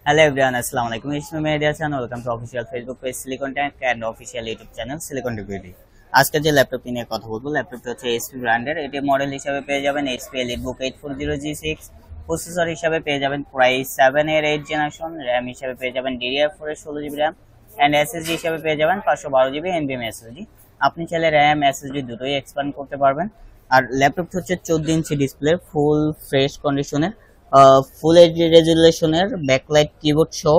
Hello everyone, Assalamu alaikum. It's me Media channel. Welcome to official Facebook page Silicon Tech and official YouTube channel Silicon Tech Beauty. আজকে যে ল্যাপটপটি নিয়ে কথা বলবো, ল্যাপটপটি হচ্ছে HP ব্র্যান্ডের। এটি মডেল হিসেবে পেয়ে যাবেন HP EliteBook 840G6, প্রসেসর হিসেবে পেয়ে যাবেন Core i7 এর 8th জেনারেশন, RAM হিসেবে পেয়ে যাবেন DDR4 এর 16GB RAM and SSD হিসেবে পেয়ে যাবেন 512GB NVMe SSD। আপনি চাইলে RAM SSD দুটোই এক্সপ্যান্ড করতে পারবেন। আর ল্যাপটপটি হচ্ছে 14 ইঞ্চি ডিসপ্লে, ফুল ফ্রেশ কন্ডিশনের, ফুল এইচডি রেজুলেশনের ব্যাকলাইট কিবোর্ড সহ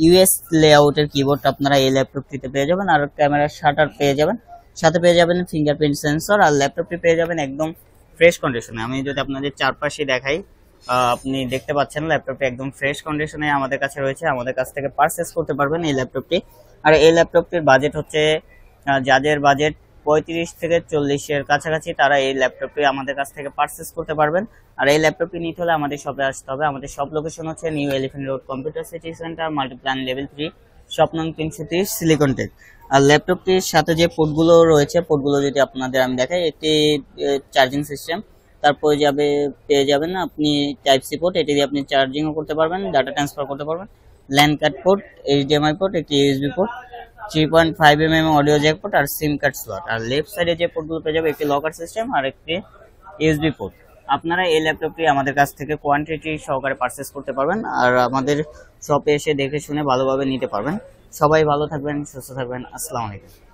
ইউএস লেআউটের কিবোর্ড আপনারা এই ল্যাপটপটিতে পেয়ে যাবেন। আর ক্যামেরার শাটার পেয়ে যাবেন, সাথে পেয়ে যাবেন ফিঙ্গারপ্রিন্ট সেন্সর। আর ল্যাপটপটি পেয়ে যাবেন একদম ফ্রেশ কন্ডিশনে। আমি যদি আপনাদের চারপাশে দেখাই, আপনি দেখতে পাচ্ছেন ল্যাপটপটি একদম ফ্রেশ কন্ডিশনে আমাদের কাছে রয়েছে। আমাদের কাছ থেকে পারচেস করতে পারবেন এই ল্যাপটপটি। আর এই ল্যাপটপটির বাজেট হচ্ছে, যাদের বাজেট 35 থেকে 40 এর কাছাকাছি, তারা এই ল্যাপটপটি আমাদের কাছ থেকে পারচেস করতে পারবেন। আর এই ল্যাপটপটি নিতে হলে আমাদের শপে আসতে হবে। আমাদের শপ লোকেশন হচ্ছে new elephant road computer city centre, Multiplan level 3, shop নং 330, সিলিকন টেক। আর ল্যাপটপটির সাথে যে পোর্টগুলো রয়েছে, পোর্টগুলো যদি আপনাদের আমি দেখাই, একটি চার্জিং সিস্টেম, তারপরে পেয়ে যাবেন আপনি টাইপ সি পোর্ট, এটি দিয়ে আপনি চার্জিংও করতে পারবেন, ডাটা ট্রান্সফার করতে পারবেন, LAN card port, HDMI port, একটি USB port, 3.5mm audio jack port আর সিম কার্ড স্লট। আর লেফট সাইডে যে পোর্টগুলো পেয়ে যাবে, একটি লকার সিস্টেম আর একটি ইউএসবি পোর্ট। আপনারা এই ল্যাপটপটি আমাদের কাছ থেকে কোয়ান্টিটি সহকারে পারচেস করতে পারবেন আর আমাদের শপে এসে দেখে শুনে ভালোভাবে নিতে পারবেন। সবাই ভালো থাকবেন, সুস্থ থাকবেন। আসসালামু আলাইকুম।